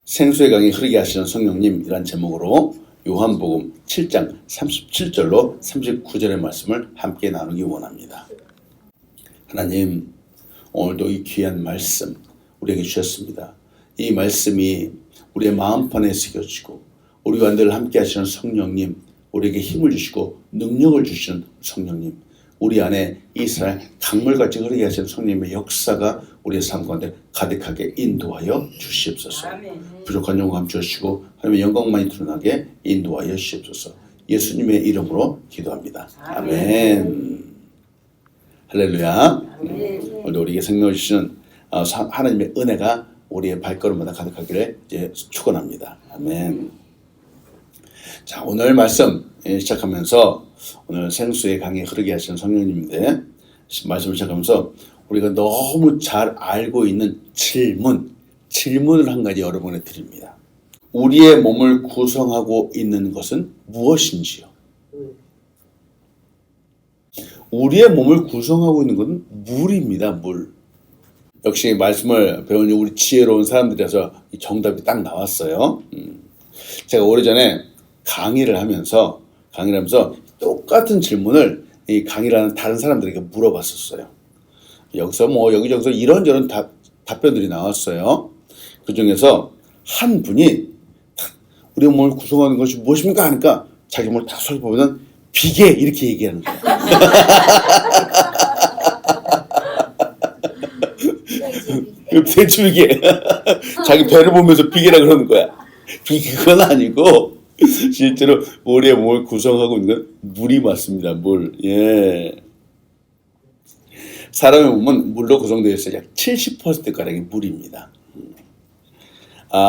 생수의 강이 흐르게 하시는 성령님이란 제목으로 요한복음 7장 37절로 39절의 말씀을 함께 나누기 원합니다. 하나님, 오늘도 이 귀한 말씀 우리에게 주셨습니다. 이 말씀이 우리의 마음판에 새겨지고 우리와 늘 함께 하시는 성령님, 우리에게 힘을 주시고 능력을 주시는 성령님, 우리 안에 이스라엘 강물같이 흐르게 하시는 성령님의 역사가 우리의 삶 가운데 가득하게 인도하여 주시옵소서. 부족한 영광 주시고 하나님의 영광만이 드러나게 인도하여 주시옵소서. 예수님의 이름으로 기도합니다. 아멘. 할렐루야. 오늘 우리에게 생명을 주시는 하나님의 은혜가 우리의 발걸음마다 가득하기를 축원합니다. 아멘. 자, 오늘 말씀 시작하면서 오늘 생수의 강에 흐르게 하시는 성령님인데 말씀을 시작하면서 우리가 너무 잘 알고 있는 질문을 한 가지 여러분에 드립니다. 우리의 몸을 구성하고 있는 것은 무엇인지요? 우리의 몸을 구성하고 있는 것은 물입니다. 물. 역시 말씀을 배운 우리 지혜로운 사람들이라서 정답이 딱 나왔어요. 제가 오래전에 강의를 하면서 똑같은 질문을 이 강의를 하는 다른 사람들에게 물어봤었어요. 여기서 여기저기서 이런저런 답변들이 나왔어요. 그 중에서 한 분이 우리 몸을 구성하는 것이 무엇입니까? 하니까 자기 몸을 딱 살펴보면 비계 이렇게 얘기하는 거예요. 대추비계. 자기 배를 보면서 비계라 그러는 거야. 그건 아니고 실제로 우리의 몸을 구성하고 있는 건 물이 맞습니다. 물. 예. 사람의 몸은 물로 구성되어 있어요. 약 70%가량이 물입니다.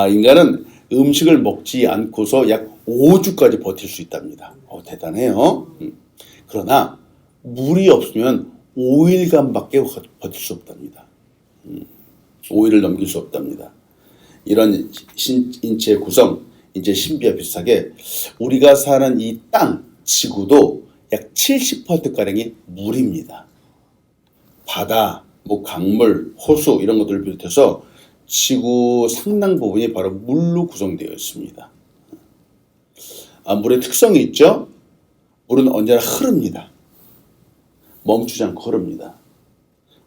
인간은 음식을 먹지 않고서 약 5주까지 버틸 수 있답니다. 대단해요. 그러나 물이 없으면 5일간밖에 버틸 수 없답니다. 5일을 넘길 수 없답니다. 이런 인체의 구성, 인체 신비와 비슷하게 우리가 사는 이 땅, 지구도 약 70%가량이 물입니다. 바다, 강물, 호수 이런 것들을 비롯해서 지구 상당 부분이 바로 물로 구성되어 있습니다. 물의 특성이 있죠. 물은 언제나 흐릅니다. 멈추지 않고 흐릅니다.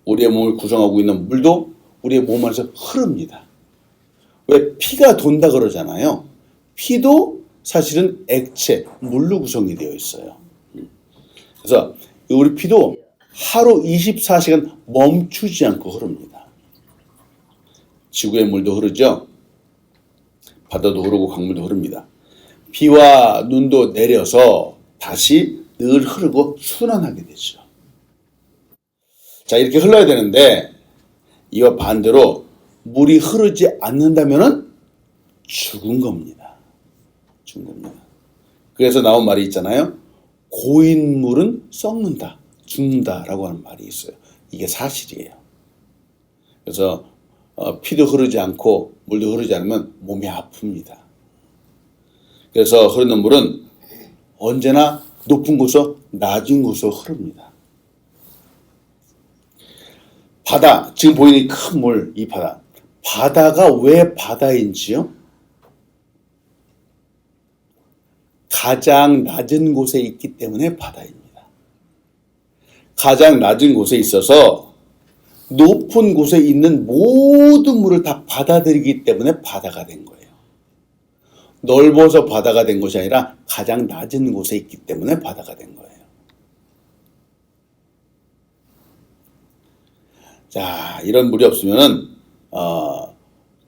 우리의 몸을 구성하고 있는 물도 우리의 몸 안에서 흐릅니다. 왜 피가 돈다 그러잖아요. 피도 사실은 액체, 물로 구성이 되어 있어요. 그래서 우리 피도 하루 24시간 멈추지 않고 흐릅니다. 지구의 물도 흐르죠. 바다도 흐르고 강물도 흐릅니다. 비와 눈도 내려서 다시 늘 흐르고 순환하게 되죠. 자, 이렇게 흘러야 되는데 이와 반대로 물이 흐르지 않는다면은 죽은 겁니다. 죽은 겁니다. 그래서 나온 말이 있잖아요. 고인 물은 썩는다, 죽는다라고 하는 말이 있어요. 이게 사실이에요. 그래서 피도 흐르지 않고 물도 흐르지 않으면 몸이 아픕니다. 그래서 흐르는 물은 언제나 높은 곳에서 낮은 곳으로 흐릅니다. 바다, 지금 보이는 이 큰 물, 이 바다. 바다가 왜 바다인지요? 가장 낮은 곳에 있기 때문에 바다입니다. 가장 낮은 곳에 있어서 높은 곳에 있는 모든 물을 다 받아들이기 때문에 바다가 된 거예요. 넓어서 바다가 된 것이 아니라 가장 낮은 곳에 있기 때문에 바다가 된 거예요. 자, 이런 물이 없으면은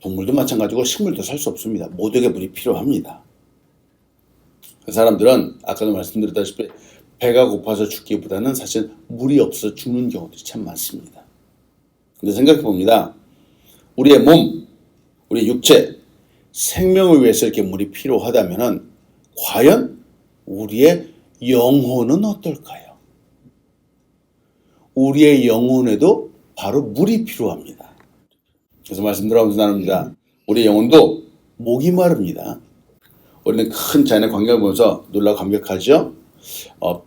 동물도 마찬가지고 식물도 살 수 없습니다. 모두에게 물이 필요합니다. 그 사람들은 아까도 말씀드렸다시피 배가 고파서 죽기보다는 사실 물이 없어서 죽는 경우들이 참 많습니다. 근데 생각해 봅니다. 우리의 몸, 우리 육체, 생명을 위해서 이렇게 물이 필요하다면은 과연 우리의 영혼은 어떨까요? 우리의 영혼에도 바로 물이 필요합니다. 그래서 말씀드리면서 나눕니다. 우리의 영혼도 목이 마릅니다. 우리는 큰 자연의 광경을 보면서 놀라 감격하죠.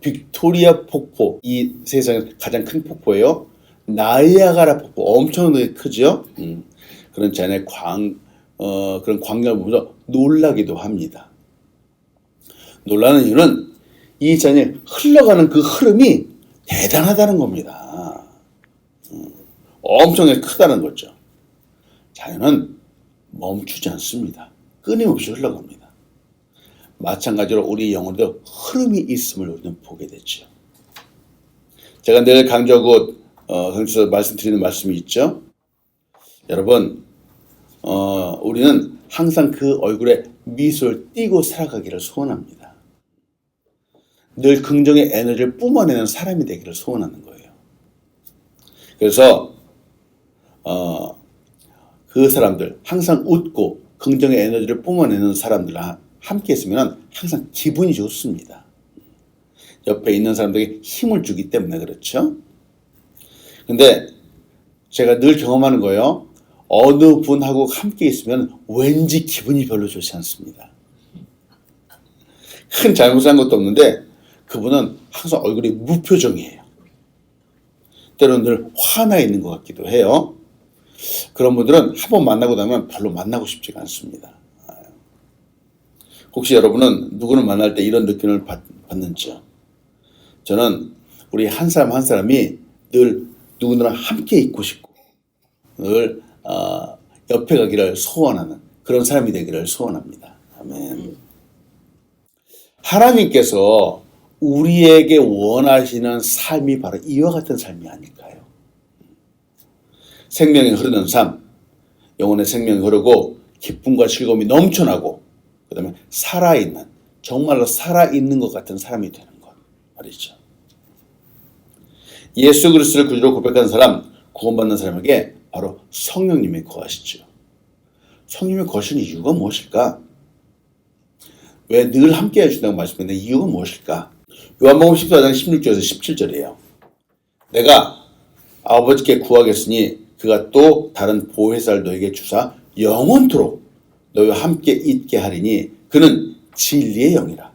빅토리아 폭포, 이 세상에서 가장 큰 폭포예요. 나이아가라 폭포, 엄청나게 크죠. 그런 자연의 그런 광경을 보면서 놀라기도 합니다. 놀라는 이유는 이 자연이 흘러가는 그 흐름이 대단하다는 겁니다. 엄청나게 크다는 거죠. 자연은 멈추지 않습니다. 끊임없이 흘러갑니다. 마찬가지로 우리 영혼도 흐름이 있음을 우리는 보게 되죠. 제가 늘 강조하고 강조해서 말씀드리는 말씀이 있죠. 여러분, 우리는 항상 그 얼굴에 미소를 띠고 살아가기를 소원합니다. 늘 긍정의 에너지를 뿜어내는 사람이 되기를 소원하는 거예요. 그래서 그 사람들, 항상 웃고 긍정의 에너지를 뿜어내는 사람들과 함께 있으면 항상 기분이 좋습니다. 옆에 있는 사람들에게 힘을 주기 때문에 그렇죠. 근데 제가 늘 경험하는 거예요. 어느 분하고 함께 있으면 왠지 기분이 별로 좋지 않습니다. 큰 잘못한 것도 없는데 그분은 항상 얼굴이 무표정이에요. 때로는 늘 화나 있는 것 같기도 해요. 그런 분들은 한 번 만나고 나면 별로 만나고 싶지가 않습니다. 혹시 여러분은 누구를 만날 때 이런 느낌을 받는지요? 저는 우리 한 사람 한 사람이 늘 누구나 함께 있고 싶고 늘 옆에 가기를 소원하는 그런 사람이 되기를 소원합니다. 아멘. 하나님께서 우리에게 원하시는 삶이 바로 이와 같은 삶이 아닐까요? 생명이 흐르는 삶, 영혼의 생명이 흐르고 기쁨과 즐거움이 넘쳐나고 그 다음에 살아있는, 정말로 살아있는 것 같은 사람이 되는 것 말이죠. 예수 그리스도를 구주로 고백하는 사람, 구원받는 사람에게 바로 성령님이 거하시죠. 성령님이 거하시는 이유가 무엇일까? 왜 늘 함께 해주신다고 말씀했는데 이유가 무엇일까? 요한복음 14장 16절에서 17절이에요. 내가 아버지께 구하겠으니 그가 또 다른 보혜사를 너에게 주사 영원토록 너희와 함께 있게 하리니 그는 진리의 영이라.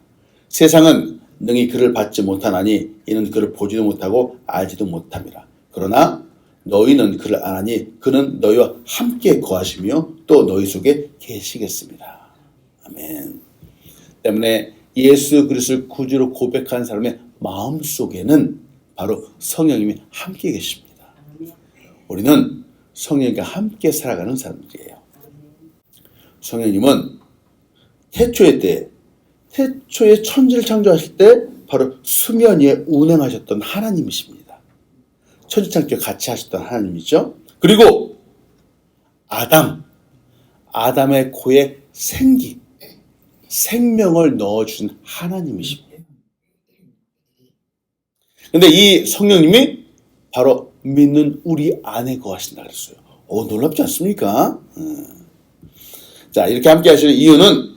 세상은 능히 그를 받지 못하나니 이는 그를 보지도 못하고 알지도 못함이라. 그러나 너희는 그를 아나니 그는 너희와 함께 거하시며 또 너희 속에 계시겠습니다. 아멘. 때문에 예수 그리스도를 구주로 고백한 사람의 마음속에는 바로 성령님이 함께 계십니다. 우리는 성령과 함께 살아가는 사람들이에요. 성령님은 태초에 천지를 창조하실 때 바로 수면 위에 운행하셨던 하나님이십니다. 천지 창조 같이 하셨던 하나님이죠. 그리고 아담의 코에 생명을 넣어준 하나님이십니다. 근데 이 성령님이 바로 믿는 우리 안에 거하신다 그랬어요. 놀랍지 않습니까? 자, 이렇게 함께 하시는 이유는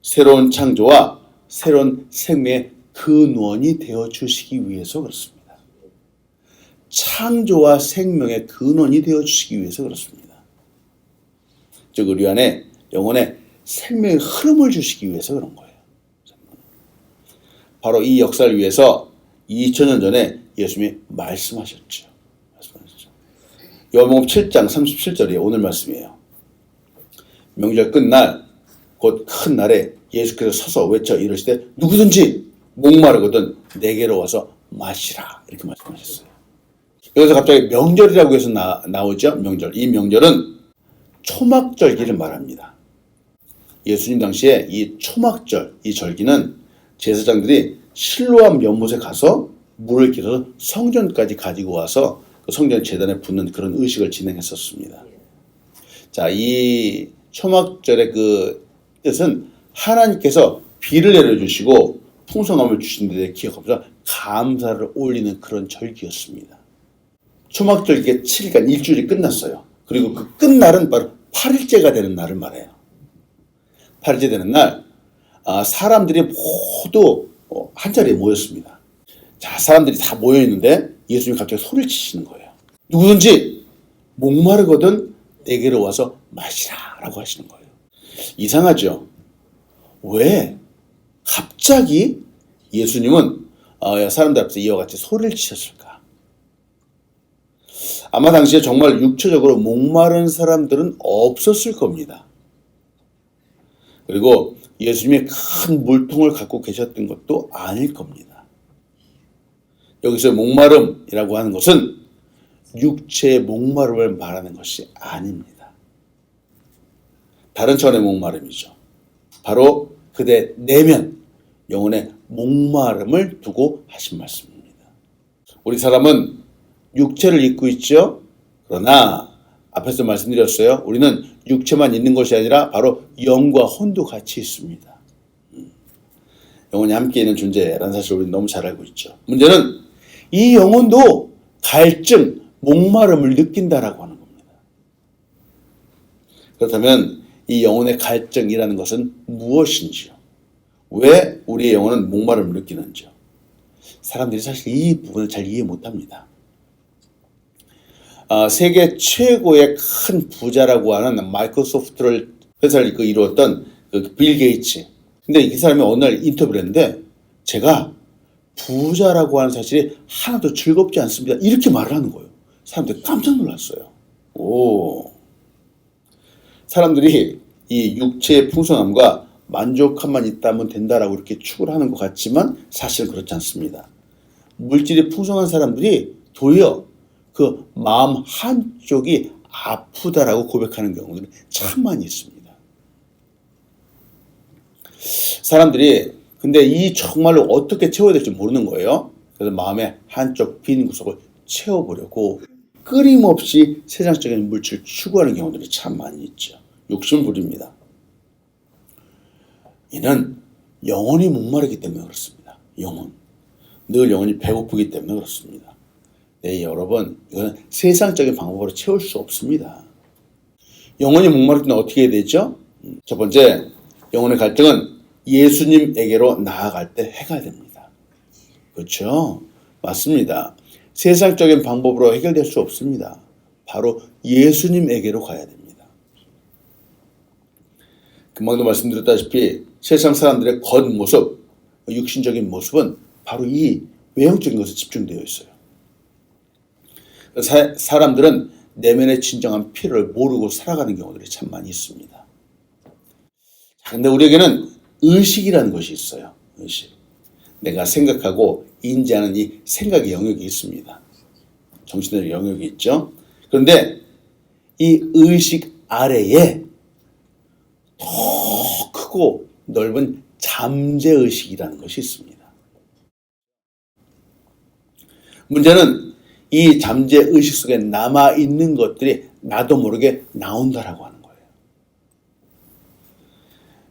새로운 창조와 새로운 생명의 근원이 되어 주시기 위해서 그렇습니다. 창조와 생명의 근원이 되어 주시기 위해서 그렇습니다. 즉 우리 안에 영혼의 생명의 흐름을 주시기 위해서 그런 거예요. 바로 이 역사를 위해서 2000년 전에 예수님이 말씀하셨죠. 요한복음 7장 37절이 오늘 말씀이에요. 명절 끝날 곧 큰 날에 예수께서 서서 외쳐 이르시되 누구든지 목마르거든 내게로 와서 마시라 이렇게 말씀하셨어요. 여기서 갑자기 명절이라고 해서 나오죠. 명절. 이 명절은 초막절기를 말합니다. 예수님 당시에 이 초막절, 이 절기는 제사장들이 실로암 연못에 가서 물을 길어서 성전까지 가지고 와서 그 성전 제단에 붓는 그런 의식을 진행했었습니다. 자, 이 초막절의 그 뜻은 하나님께서 비를 내려주시고 풍성함을 주신 데 기억하면서 감사를 올리는 그런 절기였습니다. 초막절기가 7일간 일주일이 끝났어요. 그리고 그 끝날은 바로 8일째가 되는 날을 말해요. 8일째 되는 날 사람들이 모두 한자리에 모였습니다. 자, 사람들이 다 모여있는데 예수님이 갑자기 소리를 치시는 거예요. 누구든지 목마르거든 내게로 와서 마시라 라고 하시는 거예요. 이상하죠? 왜 갑자기 예수님은 사람들 앞에서 이와 같이 소리를 치셨을까? 아마 당시에 정말 육체적으로 목마른 사람들은 없었을 겁니다. 그리고 예수님이 큰 물통을 갖고 계셨던 것도 아닐 겁니다. 여기서 목마름이라고 하는 것은 육체의 목마름을 말하는 것이 아닙니다. 다른 차원의 목마름이죠. 바로 그대 내면 영혼의 목마름을 두고 하신 말씀입니다. 우리 사람은 육체를 입고 있죠. 그러나 앞에서 말씀드렸어요. 우리는 육체만 있는 것이 아니라 바로 영과 혼도 같이 있습니다. 영혼이 함께 있는 존재라는 사실을 우리는 너무 잘 알고 있죠. 문제는 이 영혼도 갈증, 목마름을 느낀다라고 하는 겁니다. 그렇다면 이 영혼의 갈증이라는 것은 무엇인지요? 왜 우리의 영혼은 목마름을 느끼는지요? 사람들이 사실 이 부분을 잘 이해 못합니다. 세계 최고의 큰 부자라고 하는 마이크로소프트를 회사를 이루었던 그 빌 게이츠. 근데 이 사람이 어느 날 인터뷰를 했는데 제가 부자라고 하는 사실이 하나도 즐겁지 않습니다. 이렇게 말을 하는 거예요. 사람들이 깜짝 놀랐어요. 사람들이 이 육체의 풍성함과 만족함만 있다면 된다라고 이렇게 추구를 하는 것 같지만 사실은 그렇지 않습니다. 물질이 풍성한 사람들이 도리어 그 마음 한쪽이 아프다라고 고백하는 경우들이 참 많이 있습니다. 사람들이 근데 이 정말로 어떻게 채워야 될지 모르는 거예요. 그래서 마음의 한쪽 빈 구석을 채워보려고 끊임없이 세상적인 물질을 추구하는 경우들이 참 많이 있죠. 욕심을 부립니다. 이는 영혼이 목마르기 때문에 그렇습니다. 늘 영혼이 배고프기 때문에 그렇습니다. 네, 여러분, 이거는 세상적인 방법으로 채울 수 없습니다. 영혼이 목마를 때는 어떻게 해야 되죠? 첫 번째, 영혼의 갈등은 예수님에게로 나아갈 때 해결됩니다. 그렇죠? 맞습니다. 세상적인 방법으로 해결될 수 없습니다. 바로 예수님에게로 가야 됩니다. 금방도 말씀드렸다시피 세상 사람들의 겉모습, 육신적인 모습은 바로 이 외형적인 것에 집중되어 있어요. 사람들은 내면의 진정한 필요를 모르고 살아가는 경우들이 참 많이 있습니다. 그런데 우리에게는 의식이라는 것이 있어요. 의식. 내가 생각하고 인지하는 이 생각의 영역이 있습니다. 정신의 영역이 있죠. 그런데 이 의식 아래에 더 크고 넓은 잠재의식이라는 것이 있습니다. 문제는 이 잠재의식 속에 남아있는 것들이 나도 모르게 나온다라고 하는 거예요.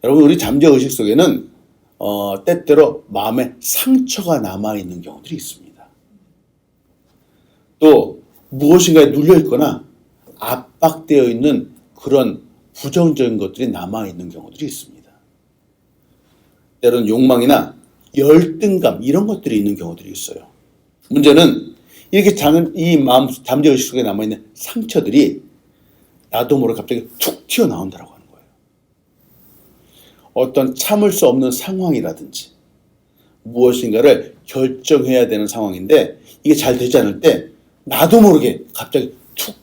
여러분, 우리 잠재의식 속에는 때때로 마음에 상처가 남아있는 경우들이 있습니다. 또 무엇인가에 눌려있거나 압박되어 있는 그런 부정적인 것들이 남아있는 경우들이 있습니다. 때로는 욕망이나 열등감 이런 것들이 있는 경우들이 있어요. 문제는 이렇게 작은 이 마음 잠재의식 속에 남아있는 상처들이 나도 모르게 갑자기 툭 튀어나온다고 하는 거예요. 어떤 참을 수 없는 상황이라든지 무엇인가를 결정해야 되는 상황인데 이게 잘 되지 않을 때 나도 모르게 갑자기 툭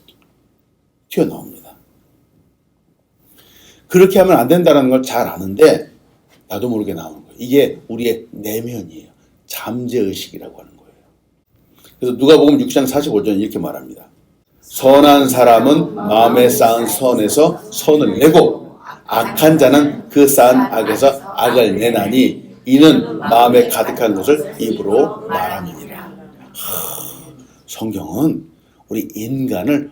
튀어나옵니다. 그렇게 하면 안 된다는 걸 잘 아는데 나도 모르게 나오는 거예요. 이게 우리의 내면이에요. 잠재의식이라고 하는 거예요. 그래서 누가복음 6장 45절 이렇게 말합니다. 선한 사람은 마음에 쌓은 선에서 선을 내고 악한 자는 그 쌓은 악에서 악을 내나니 이는 마음에 가득한 것을 입으로 말함이니라. 성경은 우리 인간을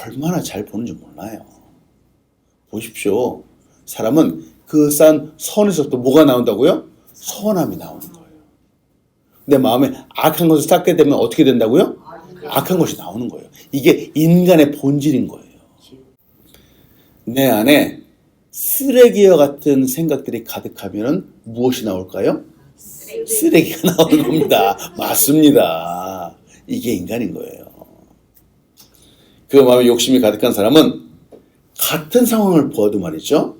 얼마나 잘 보는지 몰라요. 보십시오. 사람은 그 쌓은 선에서부터 뭐가 나온다고요? 선함이 나오는 거예요. 내 마음에 악한 것을 쌓게 되면 어떻게 된다고요? 악한 것이 나오는 거예요. 이게 인간의 본질인 거예요. 내 안에 쓰레기와 같은 생각들이 가득하면 무엇이 나올까요? 쓰레기가 나오는 겁니다. 맞습니다. 이게 인간인 거예요. 그 마음에 욕심이 가득한 사람은 같은 상황을 보아도 말이죠.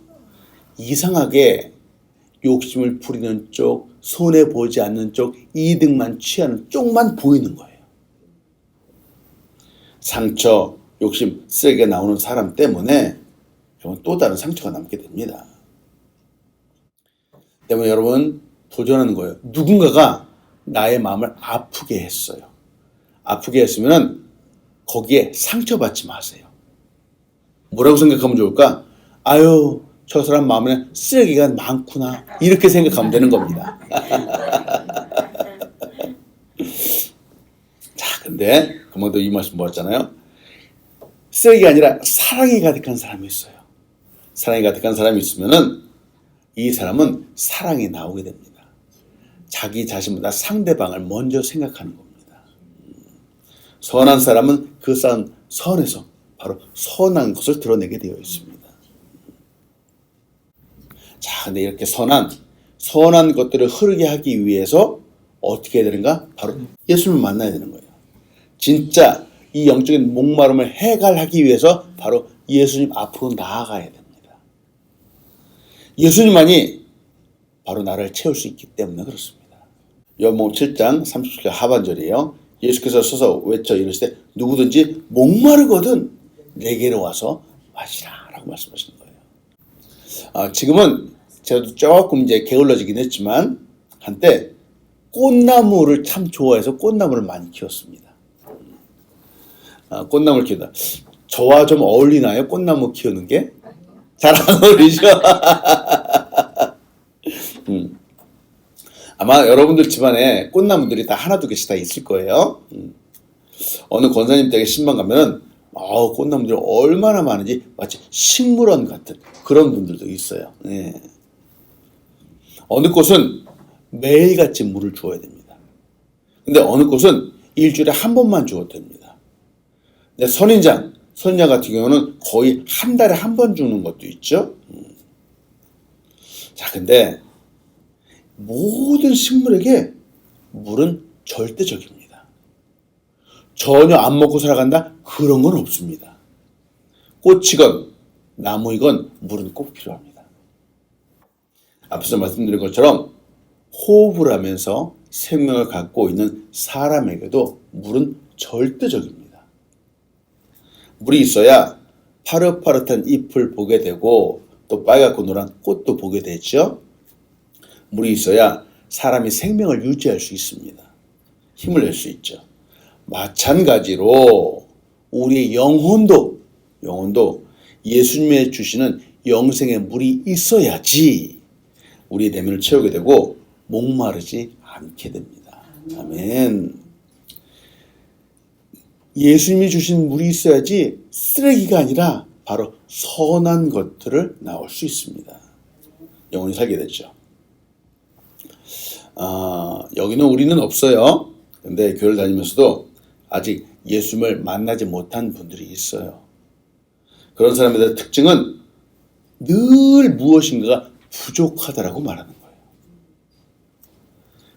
이상하게 욕심을 부리는 쪽, 손해보지 않는 쪽, 이득만 취하는 쪽만 보이는 거예요. 상처, 욕심, 쓰레기가 나오는 사람 때문에 또 다른 상처가 남게 됩니다. 때문에 여러분 도전하는 거예요. 누군가가 나의 마음을 아프게 했어요. 아프게 했으면 거기에 상처받지 마세요. 뭐라고 생각하면 좋을까? 아유, 저 사람 마음에 쓰레기가 많구나. 이렇게 생각하면 되는 겁니다. 자, 근데 금방도 이 말씀 보았잖아요. 쓰레기가 아니라 사랑이 가득한 사람이 있어요. 사랑이 가득한 사람이 있으면은 이 사람은 사랑이 나오게 됩니다. 자기 자신보다 상대방을 먼저 생각하는 겁니다. 선한 사람은 그 사람 선에서 바로 선한 것을 드러내게 되어 있습니다. 자, 근데 이렇게 선한 것들을 흐르게 하기 위해서 어떻게 해야 되는가? 바로 예수님을 만나야 되는 거예요. 진짜 이 영적인 목마름을 해결하기 위해서 바로 예수님 앞으로 나아가야 됩니다. 예수님만이 바로 나를 채울 수 있기 때문에 그렇습니다. 요한복음 7장 30절 하반절이에요. 예수께서 서서 외쳐 이르시되 누구든지 목마르거든 내게로 와서 마시라 라고 말씀하시는 거예요. 지금은 제가 조금 이제 게을러지긴 했지만 한때 꽃나무를 참 좋아해서 꽃나무를 많이 키웠습니다. 꽃나무를 키우다. 저와 좀 어울리나요? 꽃나무 키우는 게? 잘 안 어울리죠? 아마 여러분들 집안에 꽃나무들이 다 하나 두 개씩 다 있을 거예요. 어느 권사님 댁에 신방 가면은 꽃나무들이 얼마나 많은지 마치 식물원 같은 그런 분들도 있어요. 네. 어느 꽃은 매일같이 물을 주어야 됩니다. 근데 어느 꽃은 일주일에 한 번만 주어도 됩니다. 근데 선인장 같은 경우는 거의 한 달에 한 번 주는 것도 있죠. 자, 근데 모든 식물에게 물은 절대적입니다. 전혀 안 먹고 살아간다? 그런 건 없습니다. 꽃이건 나무이건 물은 꼭 필요합니다. 앞서 말씀드린 것처럼 호흡을 하면서 생명을 갖고 있는 사람에게도 물은 절대적입니다. 물이 있어야 파릇파릇한 잎을 보게 되고 또 빨갛고 노란 꽃도 보게 되죠. 물이 있어야 사람이 생명을 유지할 수 있습니다. 힘을 낼 수 있죠. 마찬가지로 우리의 영혼도 예수님이 주시는 영생의 물이 있어야지 우리의 내면을 채우게 되고 목마르지 않게 됩니다. 아멘. 예수님이 주신 물이 있어야지 쓰레기가 아니라 바로 선한 것들을 나올 수 있습니다. 영혼이 살게 되죠. 여기는 우리는 없어요. 근데 교회를 다니면서도 아직 예수님을 만나지 못한 분들이 있어요. 그런 사람들의 특징은 늘 무엇인가가 부족하다라고 말하는 거예요.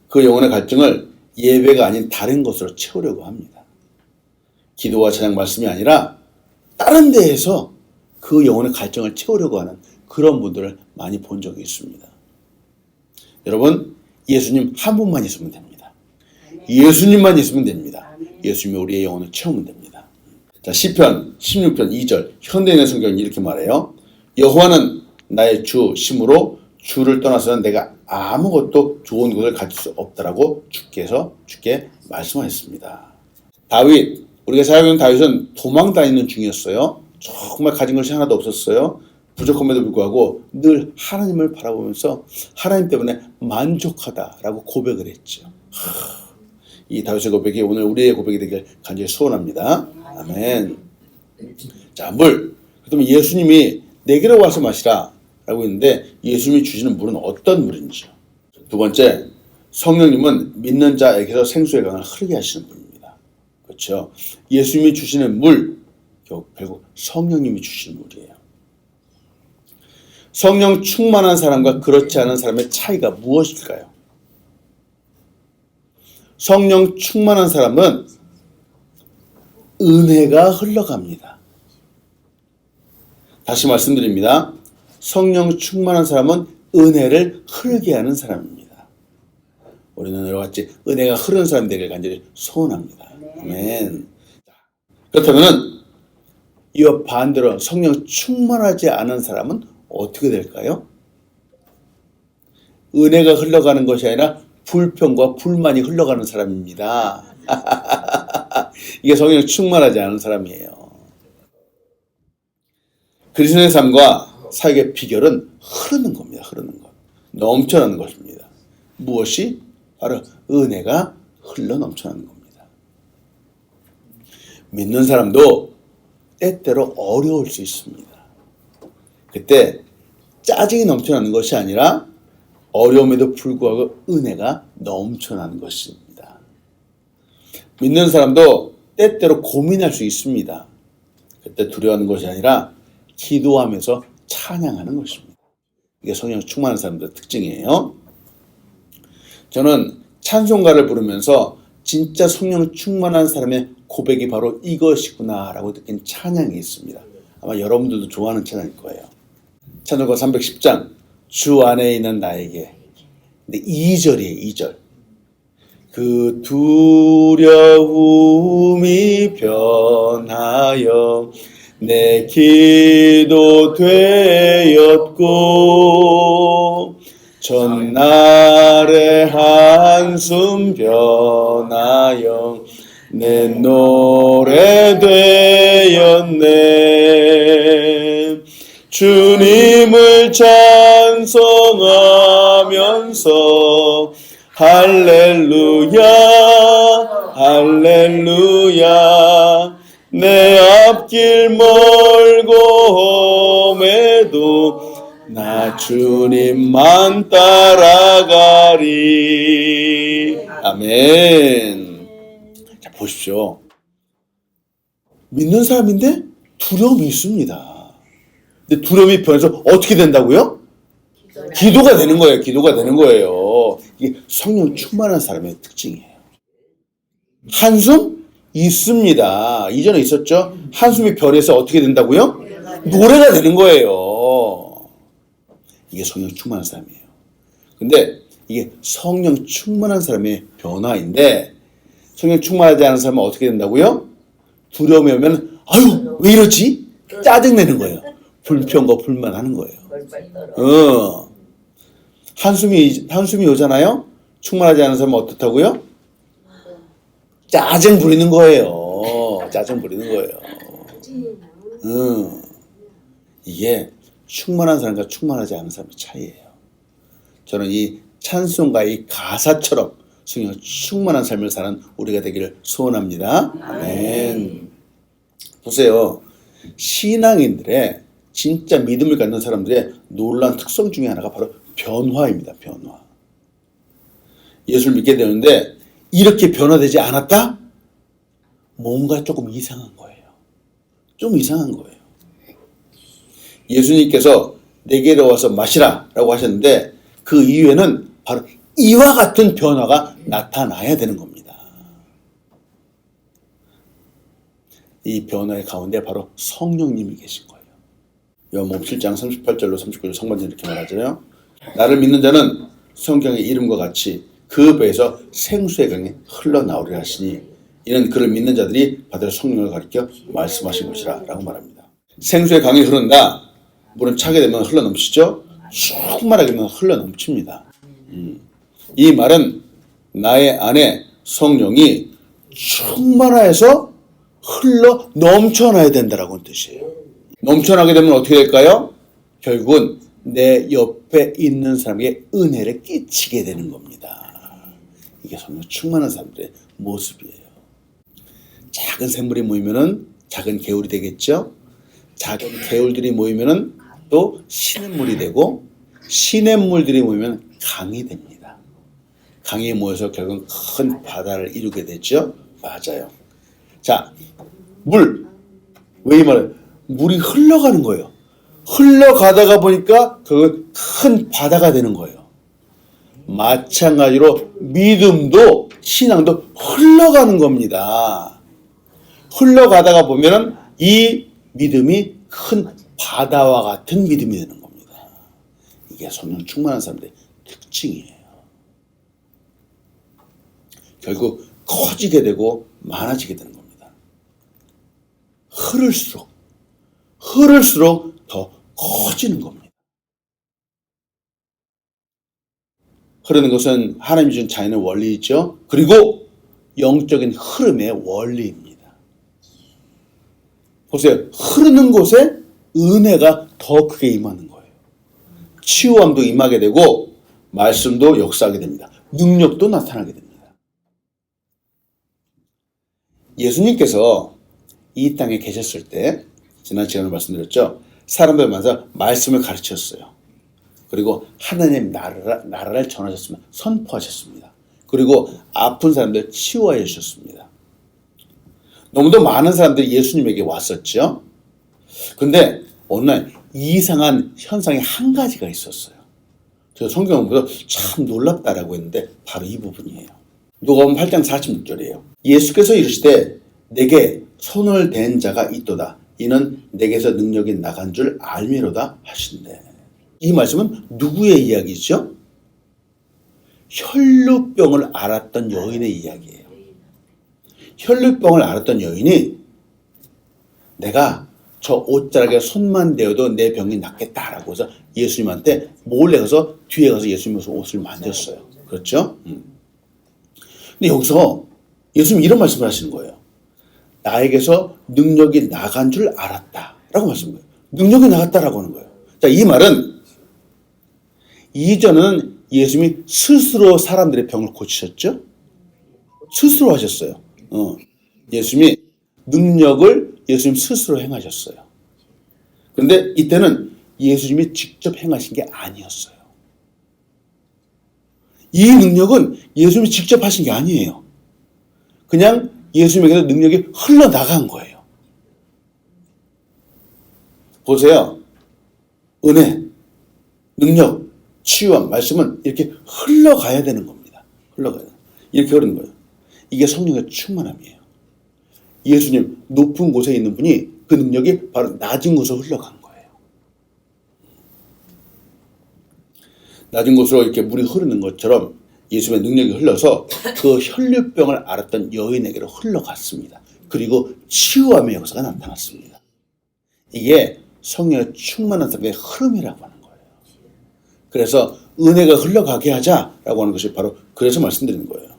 그 영혼의 갈증을 예배가 아닌 다른 것으로 채우려고 합니다. 기도와 찬양 말씀이 아니라 다른 데에서 그 영혼의 갈증을 채우려고 하는 그런 분들을 많이 본 적이 있습니다. 여러분, 예수님 한 분만 있으면 됩니다. 예수님만 있으면 됩니다. 예수님이 우리의 영혼을 채우면 됩니다. 자, 시편 16편 2절 현대인의 성경은 이렇게 말해요. 여호와는 나의 주 심으로 주를 떠나서는 내가 아무것도 좋은 것을 가질 수 없다라고 주께 말씀하셨습니다. 다윗, 우리가 사용하는 다윗은 도망 다니는 중이었어요. 정말 가진 것이 하나도 없었어요. 부족함에도 불구하고 늘 하나님을 바라보면서 하나님 때문에 만족하다라고 고백을 했죠. 이 다윗의 고백이 오늘 우리의 고백이 되길 간절히 소원합니다. 아멘. 자, 물. 그러면 예수님이 내게로 와서 마시라 라고 했는데 예수님이 주시는 물은 어떤 물인지요? 두 번째, 성령님은 믿는 자에게서 생수의 강을 흐르게 하시는 분입니다. 그렇죠? 예수님이 주시는 물, 결국 성령님이 주시는 물이에요. 성령 충만한 사람과 그렇지 않은 사람의 차이가 무엇일까요? 성령 충만한 사람은 은혜가 흘러갑니다. 다시 말씀드립니다. 성령 충만한 사람은 은혜를 흐르게 하는 사람입니다. 우리는 이와 같이 은혜가 흐르는 사람 되기를 간절히 소원합니다. 아멘. 그렇다면 이와 반대로 성령 충만하지 않은 사람은 어떻게 될까요? 은혜가 흘러가는 것이 아니라 불평과 불만이 흘러가는 사람입니다. 이게 성령 충만하지 않은 사람이에요. 그리스도의 삶과 사역의 비결은 흐르는 겁니다. 흐르는 것. 넘쳐나는 것입니다. 무엇이? 바로 은혜가 흘러 넘쳐나는 겁니다. 믿는 사람도 때때로 어려울 수 있습니다. 그때 짜증이 넘쳐나는 것이 아니라 어려움에도 불구하고 은혜가 넘쳐나는 것입니다. 믿는 사람도 때때로 고민할 수 있습니다. 그때 두려워하는 것이 아니라 기도하면서 찬양하는 것입니다. 이게 성령 충만한 사람들의 특징이에요. 저는 찬송가를 부르면서 진짜 성령 충만한 사람의 고백이 바로 이것이구나 라고 느낀 찬양이 있습니다. 아마 여러분들도 좋아하는 찬양일 거예요. 찬송가 310장 주 안에 있는 나에게. 근데 2절이에요. 2절. 그 두려움이 변하여 내 기도 되었고 전날의 한숨 변하여 내 노래 되었네. 주님을 찬송하면서 할렐루야 할렐루야 내 앞길 멀고 험해도 나 주님만 따라가리. 아멘. 자, 보십시오. 믿는 사람인데 두려움이 있습니다. 근데 두려움이 변해서 어떻게 된다고요? 기도가 되는 거예요. 기도가 되는 거예요. 이게 성령 충만한 사람의 특징이에요. 한숨? 있습니다. 이전에 있었죠? 한숨이 변해서 어떻게 된다고요? 노래가 되는 거예요. 이게 성령 충만한 사람이에요. 근데 이게 성령 충만한 사람의 변화인데 성령 충만하지 않은 사람은 어떻게 된다고요? 두려움이 오면 아유 왜 이러지? 짜증내는 거예요. 불평과 불만하는 거예요. 한숨이 오잖아요? 충만하지 않은 사람은 어떻다고요? 짜증 부리는 거예요. 짜증 부리는 거예요. 이게 충만한 사람과 충만하지 않은 사람의 차이예요. 저는 이 찬송가 이 가사처럼 성령 충만한 삶을 사는 우리가 되기를 소원합니다. 아멘. 보세요. 신앙인들의 진짜 믿음을 갖는 사람들의 놀라운 특성 중에 하나가 바로 변화입니다. 변화. 예수를 믿게 되는데 이렇게 변화되지 않았다? 뭔가 조금 이상한 거예요. 좀 이상한 거예요. 예수님께서 내게로 와서 마시라 라고 하셨는데 그 이후에는 바로 이와 같은 변화가 나타나야 되는 겁니다. 이 변화의 가운데 바로 성령님이 계신 거예요. 요한복음 7장 38절로 39절 상반절 이렇게 말하잖아요. 나를 믿는 자는 성경의 이름과 같이 그 배에서 생수의 강이 흘러나오리라 하시니 이는 그를 믿는 자들이 받을 성령을 가리켜 말씀하신 것이라 라고 말합니다. 생수의 강이 흐른다. 물은 차게 되면 흘러넘치죠. 충만하게 되면 흘러넘칩니다. 이 말은 나의 안에 성령이 충만해서 흘러 넘쳐나야 된다라고 뜻이에요. 넘쳐나게 되면 어떻게 될까요? 결국은 내 옆에 있는 사람에게 은혜를 끼치게 되는 겁니다. 이게 성령 충만한 사람들의 모습이에요. 작은 샘물이 모이면은 작은 개울이 되겠죠. 작은 개울들이 모이면은 또 시냇물이 되고 시냇물들이 모이면 강이 됩니다. 강이 모여서 결국 큰 바다를 이루게 되죠. 맞아요. 자, 물. 왜 이 말을? 물이 흘러가는 거예요. 흘러가다가 보니까 그 큰 바다가 되는 거예요. 마찬가지로 믿음도 신앙도 흘러가는 겁니다. 흘러가다가 보면은 이 믿음이 큰 바다와 같은 믿음이 되는 겁니다. 이게 성령 충만한 사람들의 특징이에요. 결국 커지게 되고 많아지게 되는 겁니다. 흐를수록 더 커지는 겁니다. 흐르는 것은 하나님이 준 자연의 원리이죠. 그리고 영적인 흐름의 원리입니다. 보세요. 흐르는 곳에 은혜가 더 크게 임하는 거예요. 치유함도 임하게 되고 말씀도 역사하게 됩니다. 능력도 나타나게 됩니다. 예수님께서 이 땅에 계셨을 때 지난 시간에 말씀드렸죠. 사람들 만나서 말씀을 가르쳤어요. 그리고 하나님 나라를 전하셨으면 선포하셨습니다. 그리고 아픈 사람들 치유하여 주셨습니다. 너무도 많은 사람들이 예수님에게 왔었죠. 근데 어느 날 이상한 현상이 한 가지가 있었어요. 제가 성경을 보면서 참 놀랍다라고 했는데 바로 이 부분이에요. 누가복음 8장 46절이에요. 예수께서 이르시되 내게 손을 댄 자가 있도다. 이는 내게서 능력이 나간 줄 알미로다 하신대. 이 말씀은 누구의 이야기죠? 혈루병을 앓았던 여인의 이야기예요. 혈루병을 앓았던 여인이 내가 저 옷자락에 손만 대어도 내 병이 낫겠다라고 해서 예수님한테 몰래 가서 뒤에 가서 예수님 옷을 만졌어요. 그렇죠? 근데 여기서 예수님 이런 말씀을 하시는 거예요. 나에게서 능력이 나간 줄 알았다라고 말씀하는 거예요. 능력이 나갔다라고 하는 거예요. 자, 이 말은 이전은 예수님이 스스로 사람들의 병을 고치셨죠? 스스로 하셨어요. 예수님이 능력을 예수님 스스로 행하셨어요. 그런데 이때는 예수님이 직접 행하신 게 아니었어요. 이 능력은 예수님이 직접 하신 게 아니에요. 그냥 예수님에게서 능력이 흘러나간 거예요. 보세요. 은혜, 능력, 치유함, 말씀은 이렇게 흘러가야 되는 겁니다. 흘러가야. 이렇게 흐르는 거예요. 이게 성령의 충만함이에요. 예수님 높은 곳에 있는 분이 그 능력이 바로 낮은 곳으로 흘러간 거예요. 낮은 곳으로 이렇게 물이 흐르는 것처럼 예수님의 능력이 흘러서 그 혈류병을 앓았던 여인에게로 흘러갔습니다. 그리고 치유함의 역사가 나타났습니다. 이게 성령의 충만한 삶의 흐름이라고 하는 거예요. 그래서 은혜가 흘러가게 하자라고 하는 것이 바로 그래서 말씀드리는 거예요.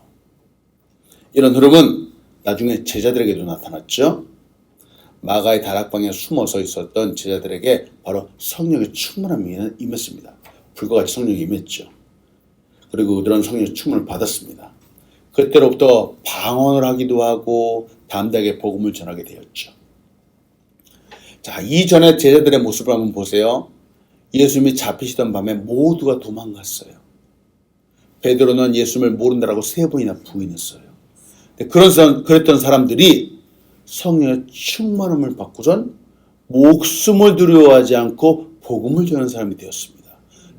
이런 흐름은 나중에 제자들에게도 나타났죠. 마가의 다락방에 숨어서 있었던 제자들에게 바로 성령의 충만함이 임했습니다. 불과 같이 성령이 임했죠. 그리고 그들은 성령의 충만을 받았습니다. 그때로부터 방언을 하기도 하고 담대하게 복음을 전하게 되었죠. 자, 이전에 제자들의 모습을 한번 보세요. 예수님이 잡히시던 밤에 모두가 도망갔어요. 베드로는 예수님을 모른다라고 3번이나 부인했어요. 그랬던 사람들이 성령의 충만함을 받고선 목숨을 두려워하지 않고 복음을 전하는 사람이 되었습니다.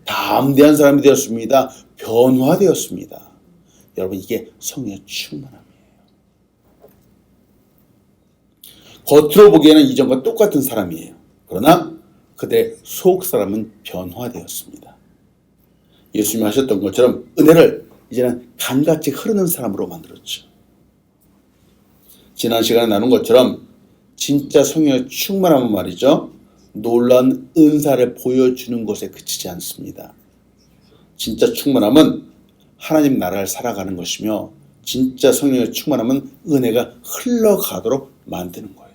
담대한 사람이 되었습니다. 변화되었습니다. 여러분, 이게 성령의 충만함이에요. 겉으로 보기에는 이전과 똑같은 사람이에요. 그러나 그들의 속 사람은 변화되었습니다. 예수님이 하셨던 것처럼 은혜를 이제는 강같이 흐르는 사람으로 만들었죠. 지난 시간에 나눈 것처럼 진짜 성령의 충만함은 말이죠. 놀라운 은사를 보여주는 것에 그치지 않습니다. 진짜 충만함은 하나님 나라를 살아가는 것이며 진짜 성령의 충만함은 은혜가 흘러가도록 만드는 거예요.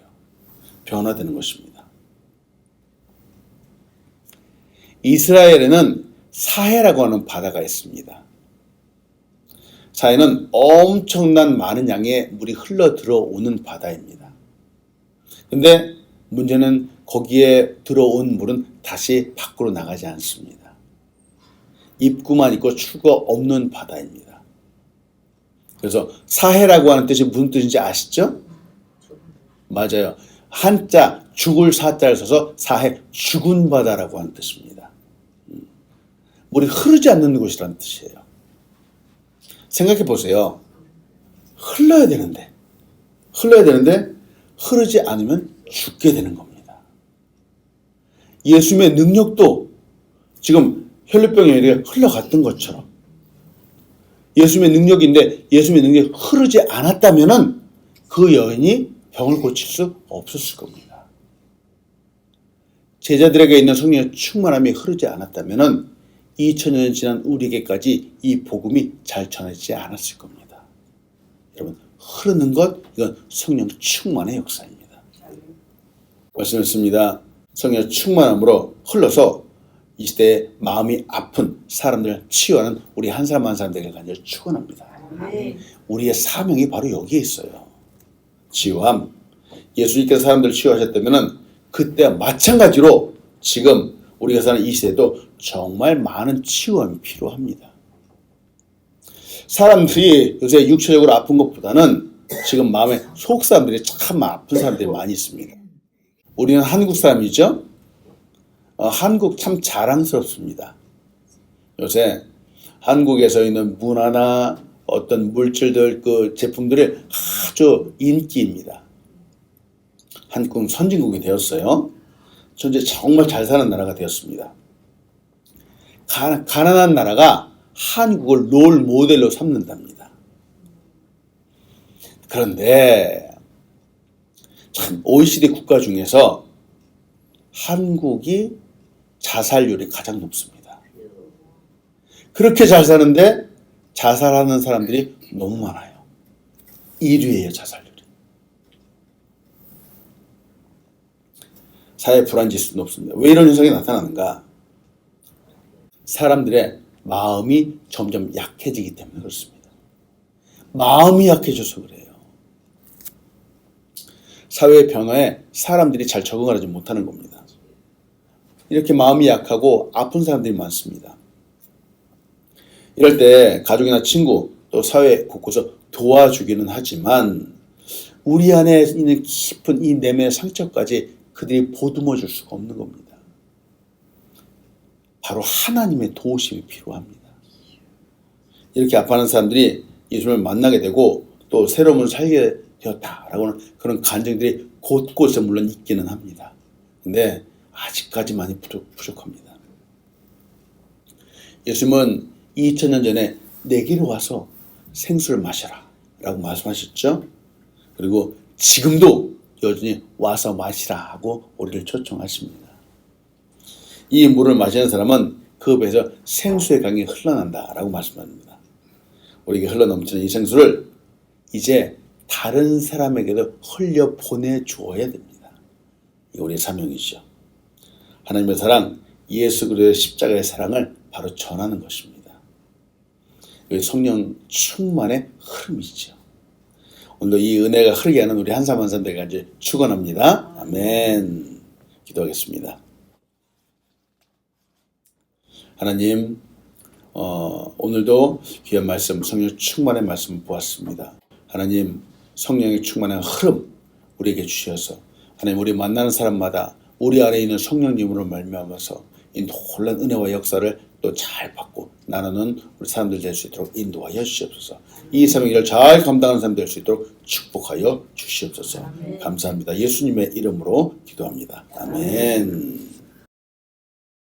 변화되는 것입니다. 이스라엘에는 사해라고 하는 바다가 있습니다. 사해는 엄청난 많은 양의 물이 흘러 들어오는 바다입니다. 근데 문제는 거기에 들어온 물은 다시 밖으로 나가지 않습니다. 입구만 있고 출구가 없는 바다입니다. 그래서 사해라고 하는 뜻이 무슨 뜻인지 아시죠? 맞아요. 한자 죽을 사자를 써서 사해 죽은 바다라고 하는 뜻입니다. 물이 흐르지 않는 곳이라는 뜻이에요. 생각해 보세요. 흘러야 되는데 흐르지 않으면 죽게 되는 겁니다. 예수님의 능력도 지금 혈류병의 여인에게 흘러갔던 것처럼 예수님의 능력인데 예수님의 능력이 흐르지 않았다면 그 여인이 병을 고칠 수 없었을 겁니다. 제자들에게 있는 성령의 충만함이 흐르지 않았다면 2000년 지난 우리에게까지 이 복음이 잘 전해지지 않았을 겁니다. 여러분, 흐르는 것, 이건 성령 충만의 역사입니다. 말씀했습니다. 성령 충만함으로 흘러서 이 시대에 마음이 아픈 사람들을 치유하는 우리 한 사람 한 사람들에게 간절히 축원합니다. 우리의 사명이 바로 여기에 있어요. 치유함. 예수님께서 사람들을 치유하셨다면 그때와 마찬가지로 지금 우리가 사는 이 시대도 정말 많은 치유함이 필요합니다. 사람들이 요새 육체적으로 아픈 것보다는 지금 마음에 속 사람들이 참 아픈 사람들이 많이 있습니다. 우리는 한국 사람이죠. 한국 참 자랑스럽습니다. 요새 한국에서 있는 문화나 어떤 물질들, 그 제품들이 아주 인기입니다. 한국은 선진국이 되었어요. 현재 정말 잘 사는 나라가 되었습니다. 가난한 나라가 한국을 롤 모델로 삼는답니다. 그런데 참 OECD 국가 중에서 한국이 자살률이 가장 높습니다. 그렇게 잘 사는데 자살하는 사람들이 너무 많아요. 1위예요, 자살률이. 사회 불안지수 높습니다. 왜 이런 현상이 나타나는가? 사람들의 마음이 점점 약해지기 때문에 그렇습니다. 마음이 약해져서 그래요. 사회의 변화에 사람들이 잘 적응하지 못하는 겁니다. 이렇게 마음이 약하고 아픈 사람들이 많습니다. 이럴 때 가족이나 친구 또 사회 곳곳에서 도와주기는 하지만 우리 안에 있는 깊은 이 내면의 상처까지 그들이 보듬어 줄 수가 없는 겁니다. 바로 하나님의 도우심이 필요합니다. 이렇게 아파하는 사람들이 예수님을 만나게 되고 또 새로운 몸을 살게 되었다라고는 그런 간증들이 곳곳에 물론 있기는 합니다. 근데 아직까지 많이 부족합니다. 예수님은 2000년 전에 내게로 와서 생수를 마셔라 라고 말씀하셨죠. 그리고 지금도 여전히 와서 마시라 하고 우리를 초청하십니다. 이 물을 마시는 사람은 그 배에서 생수의 강이 흘러난다 라고 말씀합니다. 우리에게 흘러넘치는 이 생수를 이제 다른 사람에게도 흘려 보내주어야 됩니다. 이게 우리의 사명이죠. 하나님의 사랑, 예수 그리스도의 십자가의 사랑을 바로 전하는 것입니다. 이게 성령 충만의 흐름이죠. 오늘도 이 은혜가 흐르게 하는 우리 한 사람 한 사람 되기를 축원합니다. 아멘. 기도하겠습니다. 하나님, 오늘도 귀한 말씀, 성령 충만의 말씀을 보았습니다. 하나님, 성령의 충만한 흐름 우리에게 주셔서 하나님, 우리 만나는 사람마다 우리 안에 있는 성령님으로 말미암아서 이 놀라운 은혜와 역사를 또 잘 받고 나누는 우리 사람들 될 수 있도록 인도하여 주시옵소서. 이 사명 일을 잘 감당하는 사람 될 수 있도록 축복하여 주시옵소서. 감사합니다. 예수님의 이름으로 기도합니다. 아멘.